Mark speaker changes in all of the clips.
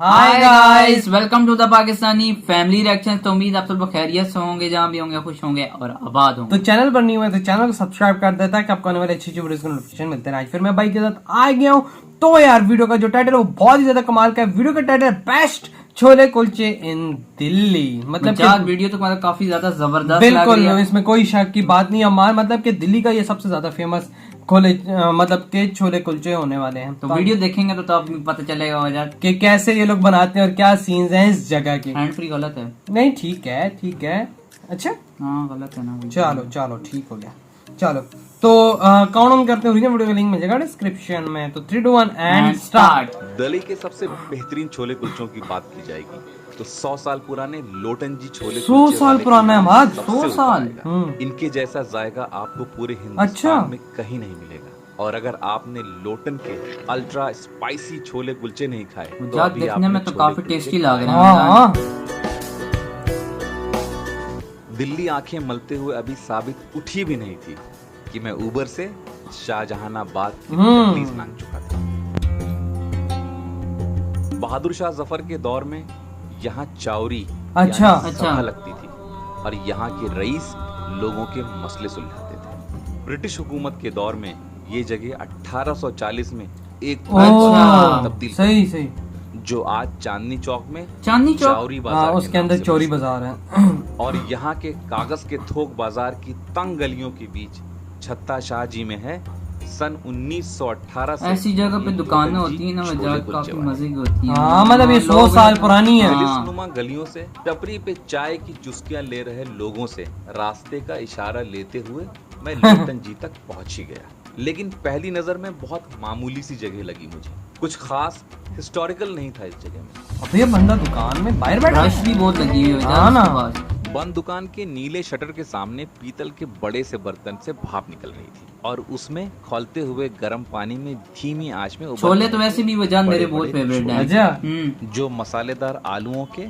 Speaker 1: Hi guys, welcome to the Pakistani family reaction. तो उम्मीद आप सब लोग खैरियत से होंगे, जहाँ भी होंगे खुश होंगे और आबाद होंगे।
Speaker 2: तो चैनल पर नहीं हुआ तो चैनल को सब्सक्राइब कर देता है कि आपको आने वाले अच्छी अच्छी वीडियोस के नोटिफिकेशन मिलते हैं। आज फिर मैं भाई के साथ आ गया हूँ। तो यार वीडियो का जो टाइटल है वो बहुत ही ज्यादा कमाल का है। वीडियो का टाइटल है बेस्ट छोले कुलचे इन दिल्ली। मतलब
Speaker 1: वीडियो तो मतलब काफी ज्यादा जबरदस्त
Speaker 2: बिल्कुल, इसमें कोई शक की बात नहीं है। मतलब कि दिल्ली का ये सबसे ज्यादा फेमस मतलब के छोले कुलचे होने वाले हैं।
Speaker 1: तो वीडियो देखेंगे तो आप पता चलेगा वजह
Speaker 2: कि कैसे ये लोग बनाते हैं और क्या सीन्स हैं इस जगह के।
Speaker 1: हैंड फ्री गलत है।
Speaker 2: नहीं ठीक है, ठीक है। अच्छा
Speaker 1: हाँ गलत है ना।
Speaker 2: चलो चलो ठीक हो गया। चलो तो काउंट ऑन करते हैं। वीडियो का लिंक मिलेगा डिस्क्रिप्शन में। तो 3 2 1 एंड स्टार्ट।
Speaker 3: दिल्ली के सबसे बेहतरीन छोले कुलचों की बात की जाएगी तो 100 साल पुराने लोटन जी छोले
Speaker 2: 100 साल पुराना है बात।
Speaker 1: 100 साल।
Speaker 3: इनके जैसा जायका आपको पूरे हिंदुस्तान में कहीं नहीं मिलेगा। और अगर आपने लोटन के अल्ट्रा स्पाइसी छोले कुलचे नहीं खाए तो अभी
Speaker 1: देखने में तो काफी टेस्टी लग रहे
Speaker 2: हैं।
Speaker 3: दिल्ली आंखें मलते हुए अभी साबित उठी भी नहीं थी कि मैं उबर से शाहजहानाबाद की तहरीर मांग चुका था। बहादुर शाह जफर के दौर में यहाँ चाउरी सभा लगती थी और यहाँ के रईस लोगों के मसले सुलझाते थे। ब्रिटिश हुकूमत के दौर में ये जगह 1840 में एक तब्दील
Speaker 2: सही
Speaker 3: जो आज चांदनी चौक में
Speaker 1: चाउरी
Speaker 3: बाजार
Speaker 2: उसके अंदर चौरी बाजार है।
Speaker 3: और यहाँ के कागज के थोक बाजार की तंग गलियों के बीच छत्ता शाह जी में है सन 1918 से
Speaker 1: ऐसी जगह पे दुकानें होती है ना, काफी मजे की होती है।
Speaker 2: हाँ मतलब ये 100 साल पुरानी है।
Speaker 3: पुलिसनुमा गलियों से टपरी पे चाय की चुस्कियां ले रहे लोगों से रास्ते का इशारा लेते हुए मैं लोटन जी तक पहुंच ही गया। लेकिन पहली नजर में बहुत मामूली सी जगह लगी मुझे। कुछ खास हिस्टोरिकल नहीं था इस जगह में।
Speaker 2: अब ये बंदा दुकान में बाहर बैठा,
Speaker 1: रश भी बहुत लगी हुई है।
Speaker 2: हाँ ना।
Speaker 3: बंद दुकान के नीले शटर के सामने पीतल के बड़े से बर्तन से भाप निकल रही थी और उसमें खौलते हुए गर्म पानी में धीमी आंच में
Speaker 1: छोले तो वैसे भी वजह मेरे बहुत फेवरेट है।
Speaker 3: जो मसालेदार आलूओं के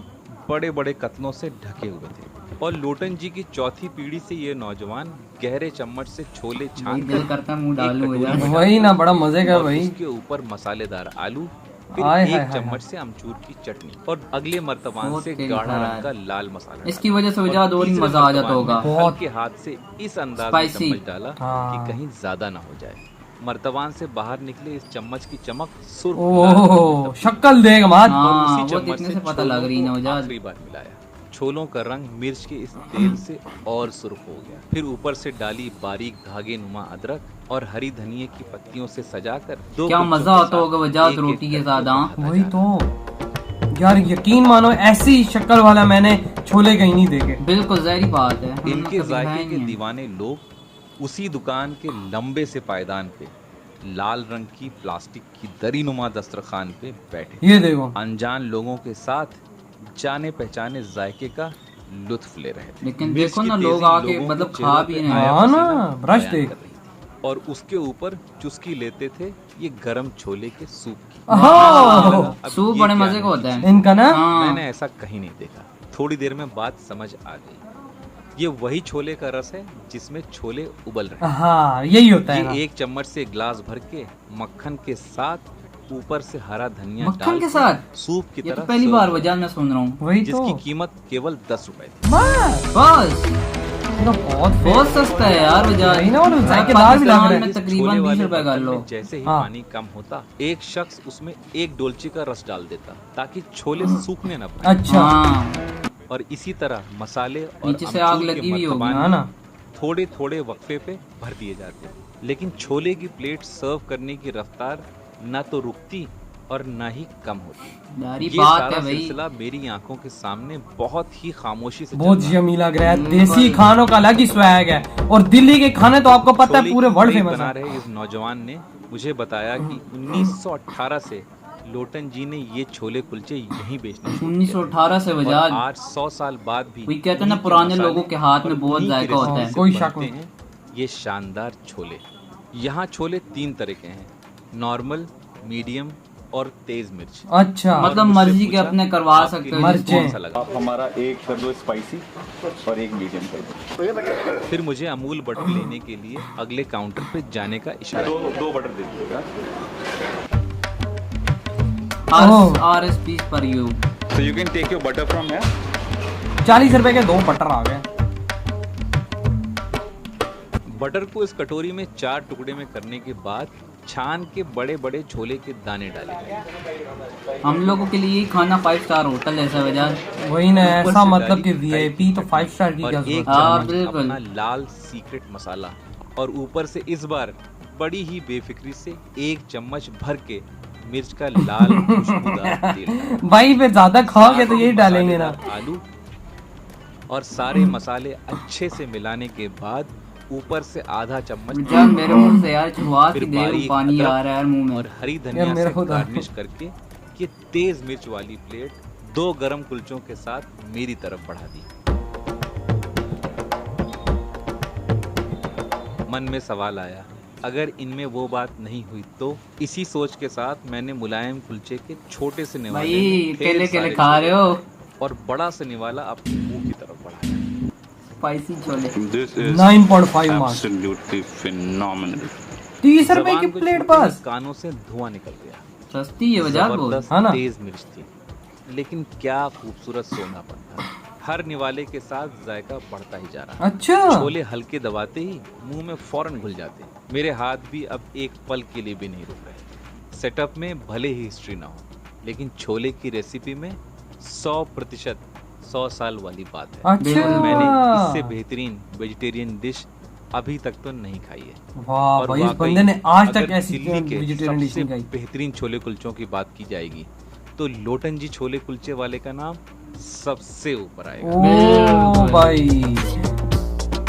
Speaker 3: बड़े बड़े कतलों से ढके हुए थे। और लोटन जी की चौथी पीढ़ी से ये नौजवान गहरे चम्मच से छोले छान
Speaker 1: करता मुंह डालूं
Speaker 2: वही ना, बड़ा मजे का भाई।
Speaker 3: उसके ऊपर मसालेदार आलू, फिर एक चम्मच से अमचूर की चटनी और अगले मर्तबान से गाढ़ा रंग का लाल मसाला।
Speaker 1: इसकी वजह से वजह और मजा आ जाता होगा।
Speaker 3: हल्के हाथ से इस अंदाज में चम्मच डाला कि कहीं ज्यादा ना हो जाए। मर्तबान से बाहर निकले इस चम्मच की चमक सुर्ख
Speaker 2: शक्ल देगा मात।
Speaker 3: और उसी चम्मच से पता लग रही है। आखिरी बार मिलाया। छोलों का रंग मिर्च के इस तेल से और सुर्ख हो गया। फिर ऊपर से डाली बारीक धागे नुमा अदरक और हरी धनिये की पत्तियों से सजाकर
Speaker 1: क्या मजा आता होगा वजात रोटी के साथ।
Speaker 2: वही तो यार, यकीन मानो ऐसी शक्ल वाला मैंने छोले कहीं नहीं देखे।
Speaker 1: बिल्कुल जाहिर बात है।
Speaker 3: इनके जायके के दीवाने लोग उसी दुकान के लंबे से पायदान पे लाल रंग की प्लास्टिक की दरी नुमा दस्तरखान पे बैठे।
Speaker 2: ये देखो
Speaker 3: अनजान लोगों के साथ जाने पहचाने जायके का लुत्फ ले रहे थे।
Speaker 1: लेकिन देखो ना, लोग आके मतलब खा भी नहीं
Speaker 2: आया ना, ब्रश देख।
Speaker 3: और उसके ऊपर चुस्की लेते थे ये गरम छोले के सूप की।
Speaker 1: सूप बड़े मजे का होता है
Speaker 2: इनका ना।
Speaker 3: मैंने ऐसा कहीं नहीं देखा। थोड़ी देर में बात समझ आ गई। ये वही छोले का रस है जिसमें छोले उबल रहे हैं।
Speaker 2: हाँ यही होता है।
Speaker 3: ये एक चम्मच से गिलास भर के मक्खन के साथ ऊपर से हरा धनिया
Speaker 1: मक्खन के साथ
Speaker 3: सूप की तरह।
Speaker 1: तो पहली बार वजह मैं सुन रहा हूँ।
Speaker 2: वही
Speaker 3: जिसकी कीमत केवल 10 रुपए थी।
Speaker 1: बस बहुत सस्ता है यार वजह। तकरीबन 20 रुपए कर लो।
Speaker 3: जैसे ही पानी कम होता एक शख्स उसमें एक डोलची का रस डाल देता ताकि छोले सूखने न पाए।
Speaker 2: अच्छा।
Speaker 3: और इसी तरह मसाले और
Speaker 1: नीचे से आग लगी हुई होगी ना।
Speaker 3: थोड़े थोड़े वक्फे पे भर दिए जाते। लेकिन छोले की प्लेट सर्व करने की रफ्तार न तो रुकती और न ही कम होती। ये सारा सिलसिला मेरी आंखों के सामने बहुत ही खामोशी से
Speaker 2: बहुत यमी लग रहा है। देसी खानों का अलग ही स्वैग है और दिल्ली के खाने तो आपको पता है पूरे वर्ल्ड फेमस
Speaker 3: बना रहे इस नौजवान ने मुझे बताया कि 1918 से लोटन जी ने ये छोले कुलचे यहीं बेचने।
Speaker 1: 1918 से वजह
Speaker 3: आज 100 साल बाद भी
Speaker 1: कहते हैं ना, पुराने लोगों के हाथ में बहुत जायका होता है।
Speaker 2: कोई शक नहीं।
Speaker 3: ये शानदार छोले। यहाँ छोले 3 तरह के हैं, नॉर्मल, मीडियम और तेज मिर्च।
Speaker 2: अच्छा,
Speaker 1: मतलब मर्जी के अपने करवा सकते हो।
Speaker 3: आप
Speaker 4: हमारा एक कर दो स्पाइसी और एक मीडियम कर दो।
Speaker 3: फिर मुझे अमूल बटर लेने के लिए अगले काउंटर पे जाने का इशारा।
Speaker 4: दो बटर दे दीजिएगा।
Speaker 1: RS piece per you.
Speaker 4: So you can take your butter from here.
Speaker 2: 40 रुपए के 2 बटर आ गए।
Speaker 3: बटर को इस कटोरी में 4 टुकड़े में करने के बाद छान के बड़े बड़े छोले के दाने डालेंगे।
Speaker 1: हम लोगों के लिए खाना 5 स्टार होटल ऐसा वजह।
Speaker 2: वही ना,
Speaker 3: ऊपर
Speaker 2: ऐसा
Speaker 3: से
Speaker 2: मतलब
Speaker 3: डाली
Speaker 2: कि VIP तो 5 स्टार की
Speaker 3: और
Speaker 2: क्या
Speaker 3: एक
Speaker 2: जरूरत
Speaker 1: हाँ,
Speaker 3: चम्मच
Speaker 1: बिल्कुल।
Speaker 3: अपना लाल सीक्रेट मसाला और ऊपर से इस बार बड़ी ही बेफिक्री से 1 चम्मच भर के मिर्च का लाल खुशबूदार तेल डालें।
Speaker 2: भाई फिर ज्यादा खाओगे तो यही डालेंगे ना।
Speaker 3: आलू और सारे मसाले अच्छे से मिलाने के बाद ऊपर से आधा चम्मच
Speaker 1: जब मेरे मुंह से यार शुरुआत
Speaker 3: फिर
Speaker 1: ही देख
Speaker 3: बारीक
Speaker 1: पानी
Speaker 3: अदरक
Speaker 1: आ रहा है यार मुंह में।
Speaker 3: और हरी
Speaker 2: यार
Speaker 3: धनिया
Speaker 2: मेरा
Speaker 3: से
Speaker 2: खुद
Speaker 3: गार्निश करके ये तेज मिर्च वाली प्लेट 2 गरम कुलचों के साथ मेरी तरफ बढ़ा दी। मन में सवाल आया, अगर इनमें वो बात नहीं हुई तो? इसी सोच के साथ मैंने मुलायम कुलचे के छोटे से निवाले
Speaker 1: भाई
Speaker 3: में ढेर
Speaker 1: केले
Speaker 3: सारे
Speaker 1: खा रहे हो।
Speaker 3: और बड़ा से निवाला अपने मुंह की तरफ बढ़ाया।
Speaker 1: Spicy chole.
Speaker 4: This is
Speaker 2: 9.5 marks.
Speaker 4: absolutely phenomenal.
Speaker 2: 30 रुपए की
Speaker 3: जबान को
Speaker 2: प्लेट
Speaker 3: छूते ही
Speaker 2: बस।
Speaker 3: कानों से धुआं निकल गया।
Speaker 1: सस्ती है वजह बहुत।
Speaker 3: जबरदस्त
Speaker 2: हाँ ना?
Speaker 3: तेज मिर्च थी, लेकिन क्या खूबसूरत सोनापन था। हर निवाले के साथ जायका बढ़ता ही जा रहा।
Speaker 2: अच्छा
Speaker 3: छोले हल्के दबाते ही मुंह में फौरन घुल जाते। मेरे हाथ भी अब एक पल के लिए भी नहीं रुक रहे। सेटअप में भले ही हिस्ट्री ना हो, लेकिन छोले की रेसिपी में 100% 100 साल वाली बात है।
Speaker 2: अच्छा
Speaker 3: मैंने इससे बेहतरीन वेजिटेरियन डिश अभी तक तो नहीं खाई है।
Speaker 2: वाह
Speaker 3: और
Speaker 2: भाई, इस
Speaker 3: वाकई
Speaker 2: बंदे ने आज तक
Speaker 3: अगर
Speaker 2: ऐसी
Speaker 3: दिल्ली के
Speaker 2: वेजिटेरियन डिश
Speaker 3: सबसे
Speaker 2: नहीं खाई।
Speaker 3: बेहतरीन छोले कुलचों की बात की जाएगी तो लोटन जी छोले कुलचे वाले का नाम सबसे ऊपर आएगा।
Speaker 2: ओ भाई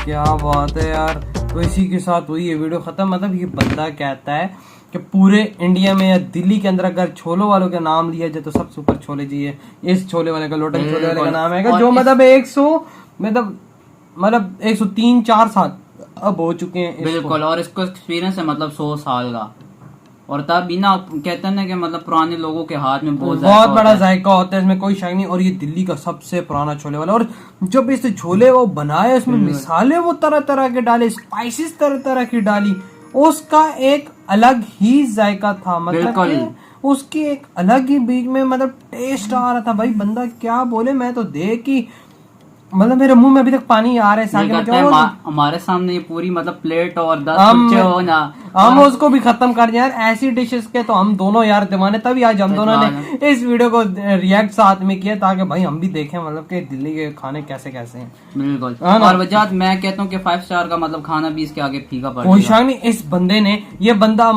Speaker 2: क्या बात है यार। तो इसी के साथ हुई ये वीडियो खत्म। मतलब ये बंदा कहता है कि पूरे इंडिया में या दिल्ली के अंदर अगर छोलों वालों का नाम लिया जाए तो सबसे ऊपर छोले जी है। इस छोले वाले का, लोटन छोले वाले का नाम है, जो मतलब 100 मतलब 103-4 साल अब हो चुके हैं इसको।
Speaker 1: बिल्कुल, और इसको एक्सपीरियंस है मतलब 100 साल का। और तभी ना कहते हैं ना कि मतलब पुराने लोगों के हाथ में बहुत
Speaker 2: बड़ा जायका होता है, इसमें कोई शक नहीं। और ये दिल्ली का सबसे पुराना छोले वाला। और जब इस छोले वो बनाए, उसमें मिसाले वो तरह तरह के डाले, स्पाइसेस तरह तरह की डाली, उसका एक अलग ही जायका था। मतलब कि उसकी एक अलग ही बीच में मतलब टेस्ट आ रहा था। भाई बंदा क्या बोले, मैं तो देख ही मतलब मेरे मुंह में अभी तक पानी आ रहा है।
Speaker 1: हमारे सामने ये पूरी मतलब प्लेट और 10 कुलचे हो ना,
Speaker 2: हम उसको भी खत्म कर दिए यार। ऐसी डिशेस के तो हम दोनों यार दीवाने। तभी आज हम दोनों ने इस वीडियो को रिएक्ट साथ में किया ताकि भाई हम भी देखें मतलब कि दिल्ली के खाने कैसे कैसे हैं।
Speaker 1: बिल्कुल। और वजह मैं कहता हूँ कि 5 स्टार का मतलब खाना भी इसके आगे फीका पड़
Speaker 2: कोई शक नहीं। इस बंदे ने, ये बंदा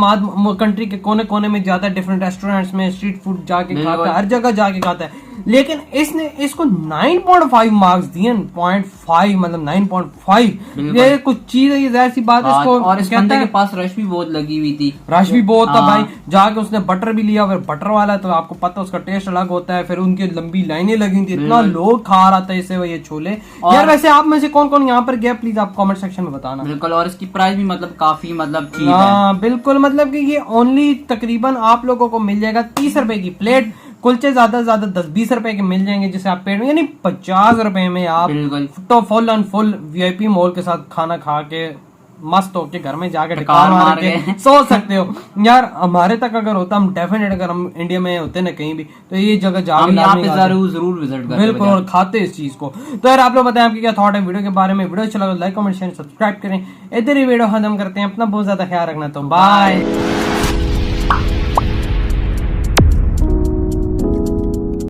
Speaker 2: कंट्री के कोने कोने में जाता है, डिफरेंट रेस्टोरेंट्स में स्ट्रीट फूड जाके खाता है, हर जगह जाके खाता है, लेकिन इसने इसको 9.5 मार्क्स दिए। 0.5 मतलब 9.5। ये कुछ चीज है, ये ऐसी बात है इसको।
Speaker 1: और इस बंदे के पास रश भी बहुत लगी हुई थी।
Speaker 2: रश भी बहुत था भाई। जाके उसने बटर भी लिया, फिर बटर वाला तो आपको पता उसका टेस्ट अलग होता है। फिर उनकी लंबी लाइनें लगी थी, इतना लोग खा रहा था इसे ये छोले। यार वैसे आप में से कौन कौन यहाँ पर गया, प्लीज आप कमेंट सेक्शन में बताना।
Speaker 1: बिल्कुल। और इसकी प्राइस भी मतलब काफी मतलब चीप
Speaker 2: है। बिल्कुल, मतलब कि ये ओनली तकरीबन आप लोगों को मिल जाएगा 30 रुपए की प्लेट। कुलचे ज्यादा से ज्यादा 10-20 रुपए के मिल जाएंगे, जिसे आप पेट में यानी 50 रुपए में आप तो full and full VIP mall के साथ खाना खा के मस्त होके घर में जाके टिकार मार के सो सकते हो। यार हमारे तक अगर होता, हम डेफिनेट अगर हम इंडिया में होते ना कहीं भी, तो ये जगह जाके
Speaker 1: जरूर विजिट करते
Speaker 2: बिल्कुल और खाते इस चीज को। तो यार आप लोग बताएं आपकी क्या थॉट है वीडियो के बारे में। वीडियो अच्छा लगा लाइक कमेंट शेयर सब्सक्राइब करें। इधर ही वीडियो खत्म करते हैं। अपना बहुत ज्यादा ख्याल रखना। तो बाय।